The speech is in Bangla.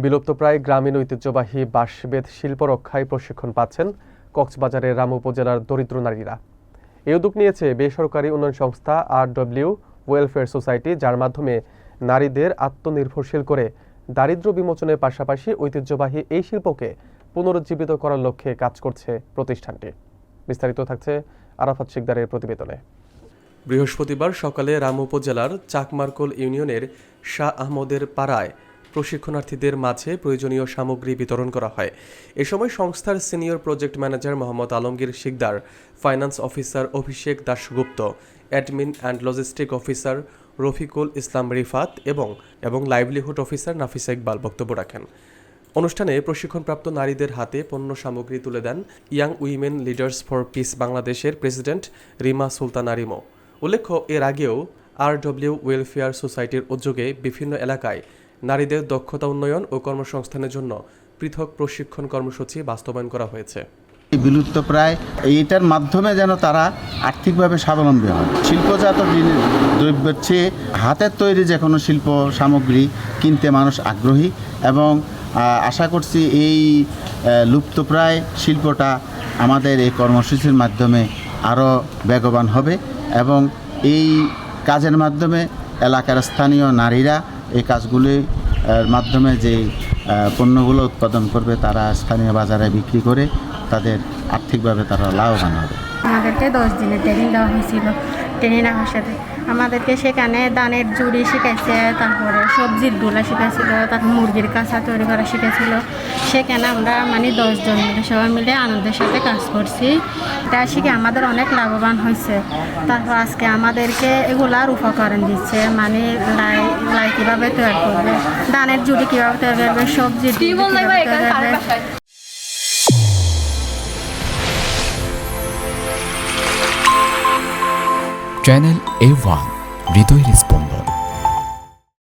বিলুপ্তপ্রায় গ্রামীণ ঐতিহ্যবাহী বাঁশবেত শিল্প রক্ষায় প্রশিক্ষণ পাচ্ছেন কক্সবাজারের রামু উপজেলার দরিদ্র নারীরা। এই উদ্যোগ নিয়েছে বেসরকারি উন্নয়ন সংস্থা RW ওয়েলফেয়ার সোসাইটি, যার মাধ্যমে নারীদের আত্মনির্ভরশীল করে দারিদ্র্য বিমোচনের পাশাপাশি ঐতিহ্যবাহী এই শিল্পকে পুনরুজ্জীবিত করার লক্ষ্যে কাজ করছে প্রতিষ্ঠানটি। বিস্তারিত থাকছে আরাফাত শিকদারের প্রতিবেদনে। বৃহস্পতিবার সকালে রামু উপজেলার চাকমারকোল ইউনিয়নের শাহ আহমদের পাড়ায় প্রশিক্ষণার্থীদের মাঝে প্রয়োজনীয় সামগ্রী বিতরণ করা হয়। এ সময় সংস্থার senior project manager Mohammad Alamgir Sikdar, finance officer Abhishek Dasgupta, admin and logistic officer Rafiqul Islam Rifat এবং লাইভলিহুড অফিসার নাফিসা ইকবাল বক্তব্য রাখেন। অনুষ্ঠানে প্রশিক্ষণপ্রাপ্ত নারীদের হাতে পণ্য সামগ্রী তুলে দেন young women leaders for peace বাংলাদেশের প্রেসিডেন্ট রিমা সুলতানা রিমো। উল্লেখ্য, এর আগেও RW ওয়েলফেয়ার সোসাইটির উদ্যোগে বিভিন্ন এলাকায় নারীদের দক্ষতা উন্নয়ন ও কর্মসংস্থানের জন্য পৃথক প্রশিক্ষণ কর্মসূচি বাস্তবায়ন করা হয়েছে। বিলুপ্তপ্রায় এইটার মাধ্যমে যেন তারা আর্থিকভাবে স্বাবলম্বী হয়। শিল্পজাত দ্রব্যের চেয়ে হাতের তৈরি যে কোনো শিল্প সামগ্রী কিনতে মানুষ আগ্রহী এবং আশা করছি এই লুপ্তপ্রায় শিল্পটা আমাদের এই কর্মসূচির মাধ্যমে আরও বেগবান হবে এবং এই কাজের মাধ্যমে এলাকার স্থানীয় নারীরা এই কাজগুলির মাধ্যমে যে পণ্যগুলো উৎপাদন করবে তারা স্থানীয় বাজারে বিক্রি করে তাদের আর্থিকভাবে তারা লাভবান হবে। আমাদেরকে 10 দিনের ট্রেনিং দেওয়া হয়েছিল। ট্রেনিং নেওয়ার সাথে আমাদেরকে সেখানে দানের জুড়ি শিখাইছে, তারপরে সবজির গুলা শিখাইছিল, তারপর মুরগির কাঁচা তৈরি করা শিখেছিল। সেখানে আমরা 10 জন মিলে সবাই মিলে আনন্দের সাথে কাজ করছি। এটা শিখে আমাদের অনেক লাভবান হয়েছে। তারপর আজকে আমাদেরকে এগুলার উপকরণ দিচ্ছে, লাই কীভাবে তৈরি করবে, দানের জুড়ি কীভাবে তৈরি করবে, সবজির কীভাবে তৈরি করবে। চ্যানেল A1 হৃদয়ের স্পন্দন।